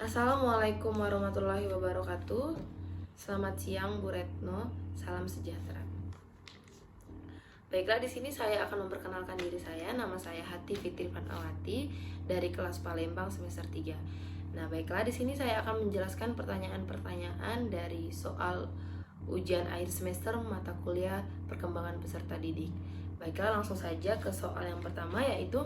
Assalamualaikum warahmatullahi wabarakatuh. Selamat siang Bu Retno, salam sejahtera. Baiklah, di sini saya akan memperkenalkan diri saya. Nama saya Hati Fitri Fatmawati dari kelas Palembang semester 3. Nah, baiklah, di sini saya akan menjelaskan pertanyaan-pertanyaan dari soal ujian akhir semester mata kuliah perkembangan peserta didik. Baiklah, langsung saja ke soal yang pertama, yaitu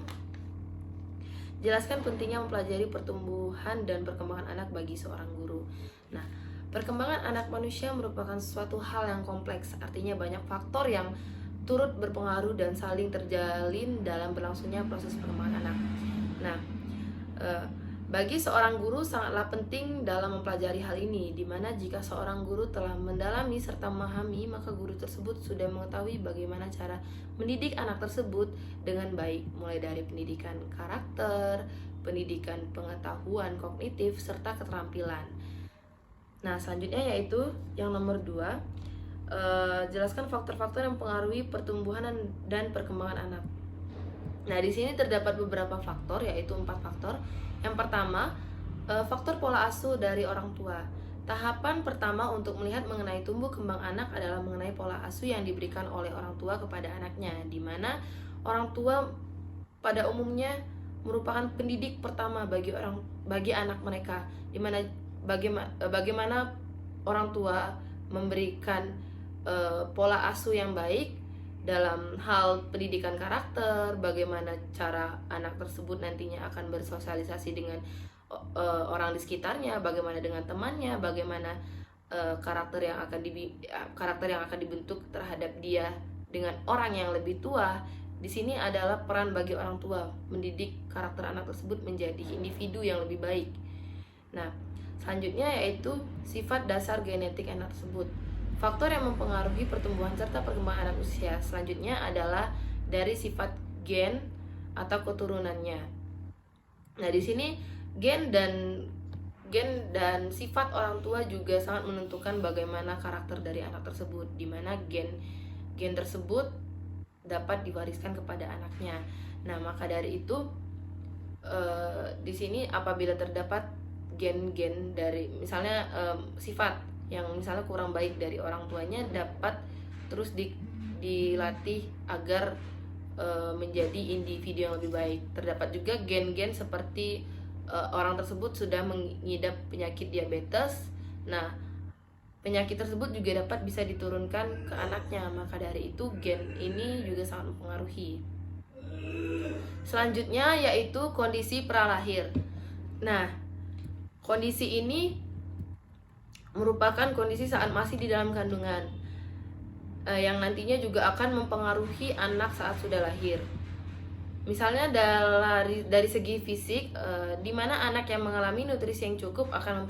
jelaskan pentingnya mempelajari pertumbuhan dan perkembangan anak bagi seorang guru. Nah, perkembangan anak manusia merupakan suatu hal yang kompleks, artinya banyak faktor yang turut berpengaruh dan saling terjalin dalam berlangsungnya proses perkembangan anak. Nah, bagi seorang guru sangatlah penting dalam mempelajari hal ini, di mana jika seorang guru telah mendalami serta memahami, maka guru tersebut sudah mengetahui bagaimana cara mendidik anak tersebut dengan baik, mulai dari pendidikan karakter, pendidikan pengetahuan kognitif, serta keterampilan. Nah, selanjutnya yaitu yang nomor 2, jelaskan faktor-faktor yang mempengaruhi pertumbuhan dan perkembangan anak. Nah, di sini terdapat beberapa faktor, yaitu 4 faktor. Yang pertama, faktor pola asuh dari orang tua. Tahapan pertama untuk melihat mengenai tumbuh kembang anak adalah mengenai pola asuh yang diberikan oleh orang tua kepada anaknya, di mana orang tua pada umumnya merupakan pendidik pertama bagi anak mereka, di mana bagaimana orang tua memberikan pola asuh yang baik dalam hal pendidikan karakter, bagaimana cara anak tersebut nantinya akan bersosialisasi dengan orang di sekitarnya, bagaimana dengan temannya, bagaimana karakter yang akan dibentuk terhadap dia dengan orang yang lebih tua. Di sini adalah peran bagi orang tua mendidik karakter anak tersebut menjadi individu yang lebih baik. Nah, selanjutnya yaitu sifat dasar genetik anak tersebut. Faktor yang mempengaruhi pertumbuhan serta perkembangan anak usia selanjutnya adalah dari sifat gen atau keturunannya. Nah, di sini gen dan sifat orang tua juga sangat menentukan bagaimana karakter dari anak tersebut, di mana gen tersebut dapat diwariskan kepada anaknya. Nah, maka dari itu di sini apabila terdapat gen-gen dari misalnya sifat yang misalnya kurang baik dari orang tuanya, dapat terus dilatih agar menjadi individu yang lebih baik. Terdapat juga gen-gen seperti orang tersebut sudah mengidap penyakit diabetes. Nah, penyakit tersebut juga dapat bisa diturunkan ke anaknya. Maka dari itu gen ini juga sangat mempengaruhi. Selanjutnya yaitu kondisi pralahir. Nah, kondisi ini merupakan kondisi saat masih di dalam kandungan, yang nantinya juga akan mempengaruhi anak saat sudah lahir. Misalnya dari segi fisik, di mana anak yang mengalami nutrisi yang cukup akan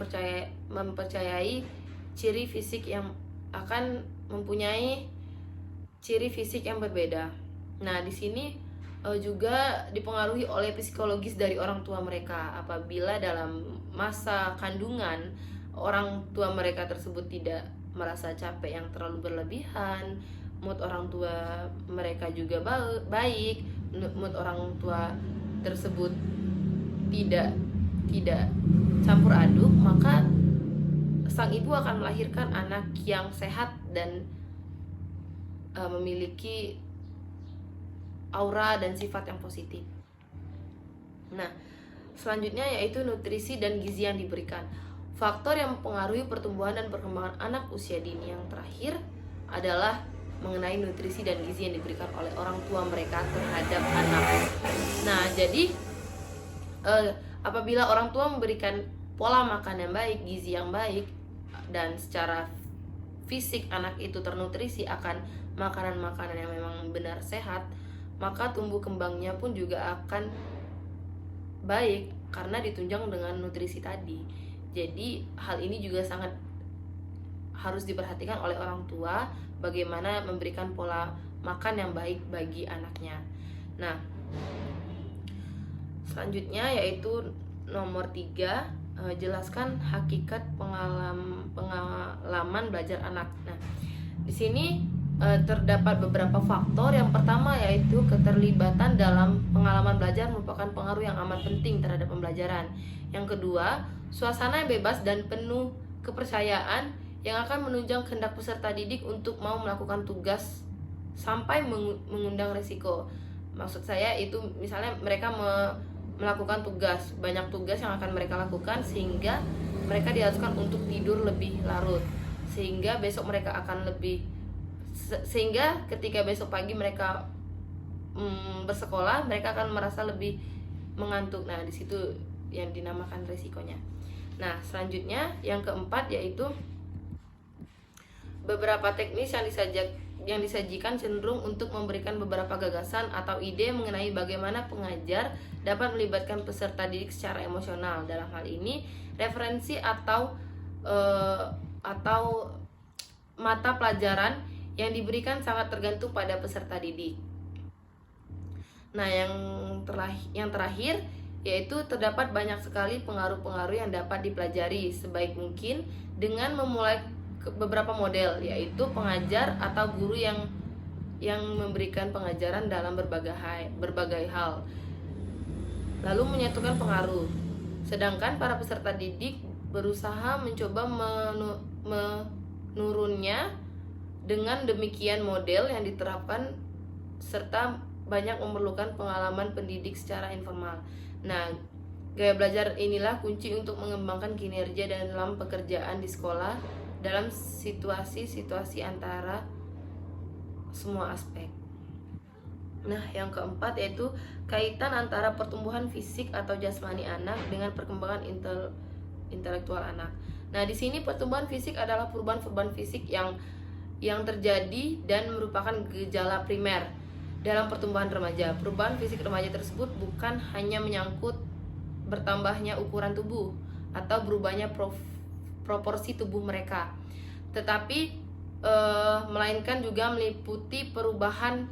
mempercayai ciri fisik yang akan mempunyai ciri fisik yang berbeda. Nah, di sini juga dipengaruhi oleh psikologis dari orang tua mereka. Apabila dalam masa kandungan orang tua mereka tersebut tidak merasa capek yang terlalu berlebihan, mood orang tua mereka juga baik, mood orang tua tersebut tidak campur aduk, maka sang ibu akan melahirkan anak yang sehat dan memiliki aura dan sifat yang positif. Nah, selanjutnya yaitu nutrisi dan gizi yang diberikan. Faktor yang mempengaruhi pertumbuhan dan perkembangan anak usia dini yang terakhir adalah mengenai nutrisi dan gizi yang diberikan oleh orang tua mereka terhadap anak. Nah, jadi apabila orang tua memberikan pola makan yang baik, gizi yang baik, dan secara fisik anak itu ternutrisi akan makanan-makanan yang memang benar sehat, maka tumbuh kembangnya pun juga akan baik karena ditunjang dengan nutrisi tadi. Jadi hal ini juga sangat harus diperhatikan oleh orang tua, bagaimana memberikan pola makan yang baik bagi anaknya. Nah, selanjutnya yaitu nomor 3, jelaskan hakikat pengalaman belajar anak. Nah, di sini terdapat beberapa faktor. Yang pertama yaitu keterlibatan dalam pengalaman belajar merupakan pengaruh yang amat penting terhadap pembelajaran. Yang kedua, suasana yang bebas dan penuh kepercayaan yang akan menunjang kehendak peserta didik untuk mau melakukan tugas sampai mengundang resiko. Maksud saya itu misalnya mereka melakukan tugas, banyak tugas yang akan mereka lakukan sehingga mereka diharuskan untuk tidur lebih larut, sehingga besok mereka akan sehingga ketika besok pagi mereka bersekolah, mereka akan merasa lebih mengantuk. Nah, di situ yang dinamakan resikonya. Nah, selanjutnya yang keempat yaitu beberapa teknis yang disajikan cenderung untuk memberikan beberapa gagasan atau ide mengenai bagaimana pengajar dapat melibatkan peserta didik secara emosional. Dalam hal ini, referensi atau mata pelajaran yang diberikan sangat tergantung pada peserta didik. Nah, yang terakhir yaitu terdapat banyak sekali pengaruh-pengaruh yang dapat dipelajari sebaik mungkin dengan memulai beberapa model, yaitu pengajar atau guru yang memberikan pengajaran dalam berbagai hal, lalu menyatukan pengaruh. Sedangkan para peserta didik berusaha mencoba menurunnya. Dengan demikian model yang diterapkan serta banyak memerlukan pengalaman pendidik secara informal. Nah, gaya belajar inilah kunci untuk mengembangkan kinerja dalam pekerjaan di sekolah dalam situasi-situasi antara semua aspek. Nah, yang keempat yaitu kaitan antara pertumbuhan fisik atau jasmani anak dengan perkembangan intelektual anak. Nah, di sini pertumbuhan fisik adalah perubahan fisik yang terjadi dan merupakan gejala primer dalam pertumbuhan remaja. Perubahan fisik remaja tersebut bukan hanya menyangkut bertambahnya ukuran tubuh atau berubahnya proporsi tubuh mereka, tetapi melainkan juga meliputi perubahan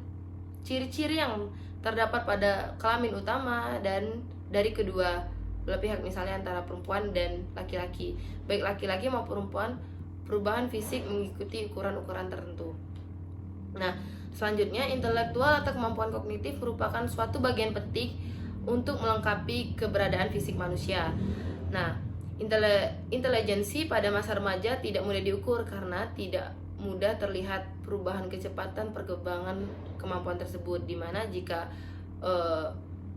ciri-ciri yang terdapat pada kelamin utama dan dari kedua belah pihak, misalnya antara perempuan dan laki-laki, baik laki-laki maupun perempuan. Perubahan fisik mengikuti ukuran-ukuran tertentu. Nah, selanjutnya intelektual atau kemampuan kognitif merupakan suatu bagian penting untuk melengkapi keberadaan fisik manusia. Nah, intelijensi pada masa remaja tidak mudah diukur karena tidak mudah terlihat perubahan kecepatan perkembangan kemampuan tersebut, dimana jika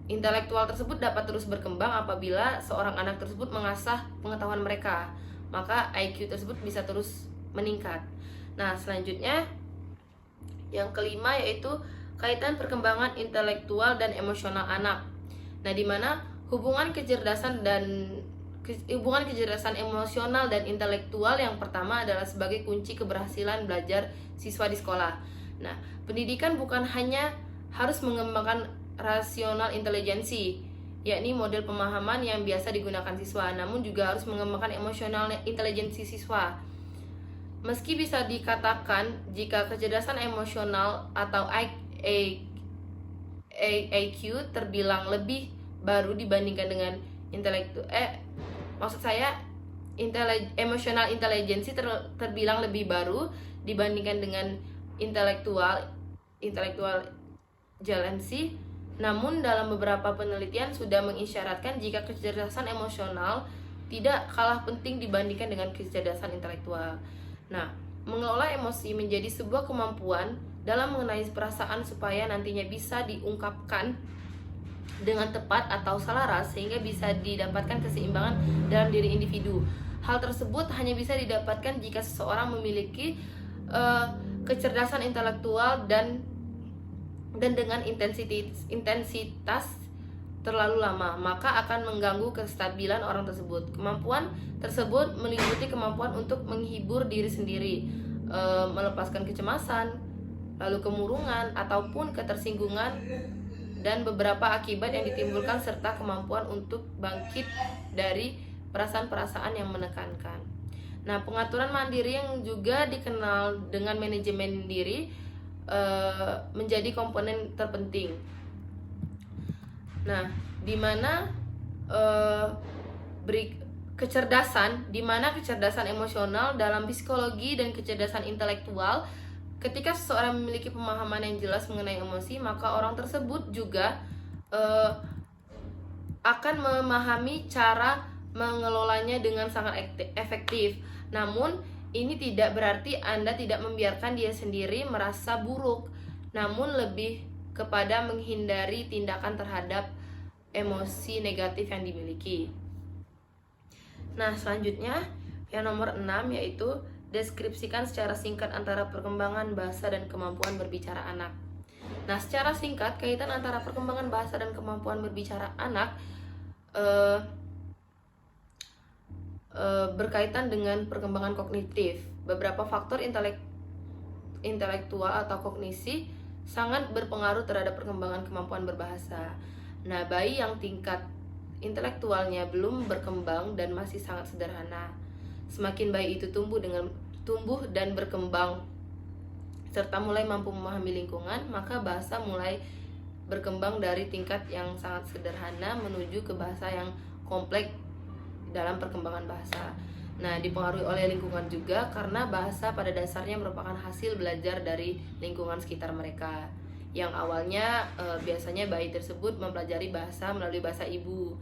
intelektual tersebut dapat terus berkembang apabila seorang anak tersebut mengasah pengetahuan mereka, maka IQ tersebut bisa terus meningkat. Nah, selanjutnya yang kelima yaitu kaitan perkembangan intelektual dan emosional anak. Nah, di mana hubungan kecerdasan emosional dan intelektual yang pertama adalah sebagai kunci keberhasilan belajar siswa di sekolah. Nah, pendidikan bukan hanya harus mengembangkan rasional intelijensi, yakni model pemahaman yang biasa digunakan siswa, namun juga harus mengembangkan emosional intelijensi siswa. Meski bisa dikatakan jika kecerdasan emosional atau IQ terbilang lebih baru dibandingkan dengan emosional intelijensi terbilang lebih baru dibandingkan dengan intelektual jelensi. Namun dalam beberapa penelitian sudah mengisyaratkan jika kecerdasan emosional tidak kalah penting dibandingkan dengan kecerdasan intelektual. Nah, mengelola emosi menjadi sebuah kemampuan dalam mengenai perasaan supaya nantinya bisa diungkapkan dengan tepat atau selaras sehingga bisa didapatkan keseimbangan dalam diri individu. Hal tersebut hanya bisa didapatkan jika seseorang memiliki kecerdasan intelektual dan dengan intensitas terlalu lama, maka akan mengganggu kestabilan orang tersebut. Kemampuan tersebut meliputi kemampuan untuk menghibur diri sendiri, melepaskan kecemasan, lalu kemurungan ataupun ketersinggungan, dan beberapa akibat yang ditimbulkan serta kemampuan untuk bangkit dari perasaan-perasaan yang menekankan. Nah, pengaturan mandiri yang juga dikenal dengan manajemen diri menjadi komponen terpenting. Nah, di mana kecerdasan emosional dalam psikologi dan kecerdasan intelektual Ketika seseorang memiliki pemahaman yang jelas mengenai emosi, maka orang tersebut juga eh, akan memahami cara mengelolanya dengan sangat efektif. Namun, ini tidak berarti Anda tidak membiarkan dia sendiri merasa buruk, namun lebih kepada menghindari tindakan terhadap emosi negatif yang dimiliki. Nah, selanjutnya yang nomor 6 yaitu deskripsikan secara singkat antara perkembangan bahasa dan kemampuan berbicara anak. Nah, secara singkat, kaitan antara perkembangan bahasa dan kemampuan berbicara anak berkaitan dengan perkembangan kognitif. Beberapa faktor intelektual atau kognisi sangat berpengaruh terhadap perkembangan kemampuan berbahasa. Nah, bayi yang tingkat intelektualnya belum berkembang dan masih sangat sederhana, semakin bayi itu tumbuh dan berkembang serta mulai mampu memahami lingkungan, maka bahasa mulai berkembang dari tingkat yang sangat sederhana menuju ke bahasa yang kompleks dalam perkembangan bahasa. Nah, dipengaruhi oleh lingkungan juga karena bahasa pada dasarnya merupakan hasil belajar dari lingkungan sekitar mereka. Yang awalnya biasanya bayi tersebut mempelajari bahasa melalui bahasa ibu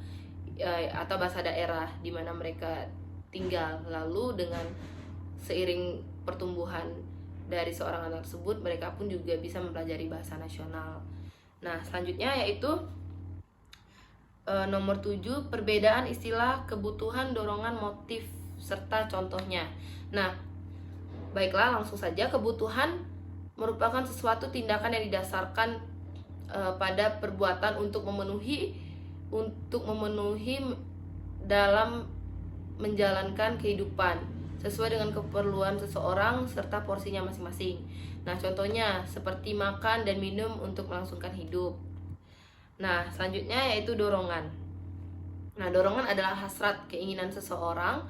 atau bahasa daerah di mana mereka tinggal. Lalu dengan seiring pertumbuhan dari seorang anak tersebut, mereka pun juga bisa mempelajari bahasa nasional. Nah, selanjutnya yaitu nomor 7, perbedaan istilah, kebutuhan, dorongan, motif, serta contohnya. Nah, baiklah, langsung saja. Kebutuhan merupakan sesuatu tindakan yang didasarkan pada perbuatan untuk memenuhi dalam menjalankan kehidupan sesuai dengan keperluan seseorang serta porsinya masing-masing. Nah, contohnya seperti makan dan minum untuk melangsungkan hidup. Nah, selanjutnya yaitu dorongan. Nah, dorongan adalah hasrat, keinginan seseorang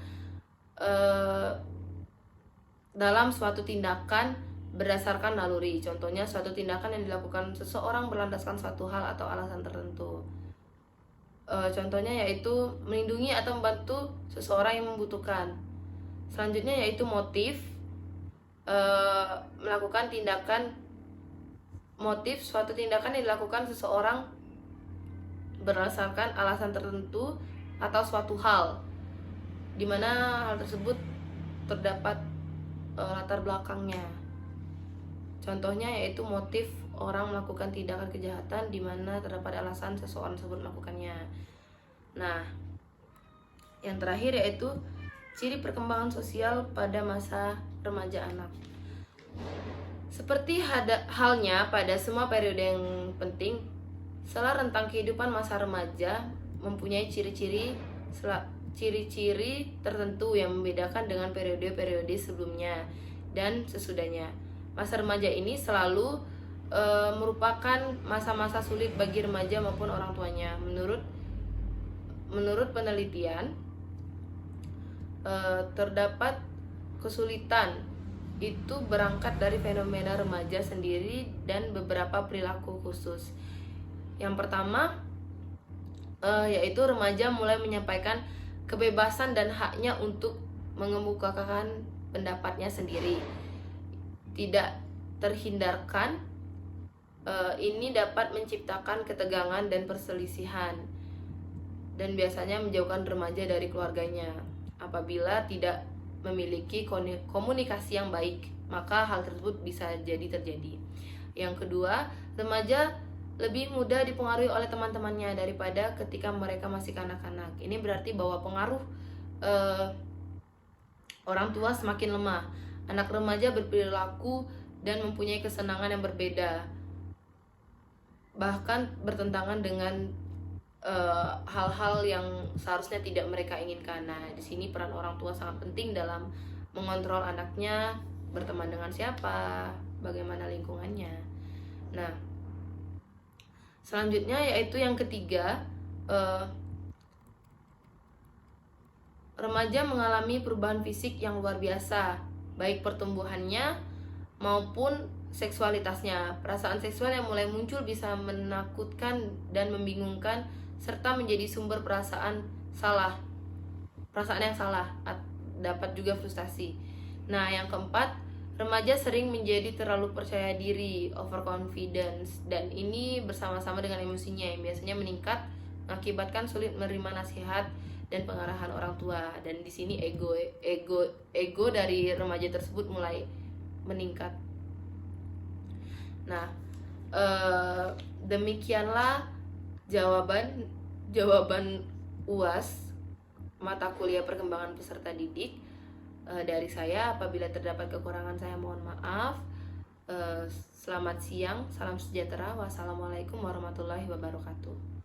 dalam suatu tindakan berdasarkan naluri. Contohnya suatu tindakan yang dilakukan seseorang berlandaskan suatu hal atau alasan tertentu. Contohnya yaitu melindungi atau membantu seseorang yang membutuhkan. Selanjutnya yaitu motif, melakukan tindakan. Motif suatu tindakan yang dilakukan seseorang berdasarkan alasan tertentu atau suatu hal, di mana hal tersebut terdapat latar belakangnya. Contohnya yaitu motif orang melakukan tindakan kejahatan di mana terdapat alasan seseorang tersebut melakukannya. Nah, yang terakhir yaitu ciri perkembangan sosial pada masa remaja anak. Seperti halnya pada semua periode yang penting, setelah rentang kehidupan masa remaja mempunyai ciri-ciri tertentu yang membedakan dengan periode-periode sebelumnya dan sesudahnya. Masa remaja ini selalu merupakan masa-masa sulit bagi remaja maupun orang tuanya. Menurut penelitian, terdapat kesulitan itu berangkat dari fenomena remaja sendiri dan beberapa perilaku khusus. Yang pertama yaitu remaja mulai menyampaikan kebebasan dan haknya untuk mengemukakan pendapatnya sendiri, tidak terhindarkan. Ini dapat menciptakan ketegangan dan perselisihan dan biasanya menjauhkan remaja dari keluarganya. Apabila tidak memiliki komunikasi yang baik, maka hal tersebut bisa jadi terjadi. Yang kedua, remaja lebih mudah dipengaruhi oleh teman-temannya daripada ketika mereka masih kanak-kanak. Ini berarti bahwa pengaruh orang tua semakin lemah. Anak remaja berperilaku dan mempunyai kesenangan yang berbeda, bahkan bertentangan dengan hal-hal yang seharusnya tidak mereka inginkan. Nah, di sini peran orang tua sangat penting dalam mengontrol anaknya berteman dengan siapa, bagaimana lingkungannya. Nah, selanjutnya yaitu yang ketiga, remaja mengalami perubahan fisik yang luar biasa, baik pertumbuhannya maupun seksualitasnya. Perasaan seksual yang mulai muncul bisa menakutkan dan membingungkan serta menjadi sumber perasaan yang salah, dapat juga frustasi. Nah, yang keempat, Remaja sering menjadi terlalu percaya diri, overconfidence, dan ini bersama-sama dengan emosinya yang biasanya meningkat, mengakibatkan sulit menerima nasihat dan pengarahan orang tua. Dan di sini ego dari remaja tersebut mulai meningkat. Nah, demikianlah jawaban UAS mata kuliah perkembangan peserta didik dari saya. Apabila terdapat kekurangan saya mohon maaf. Selamat siang, salam sejahtera, wassalamualaikum warahmatullahi wabarakatuh.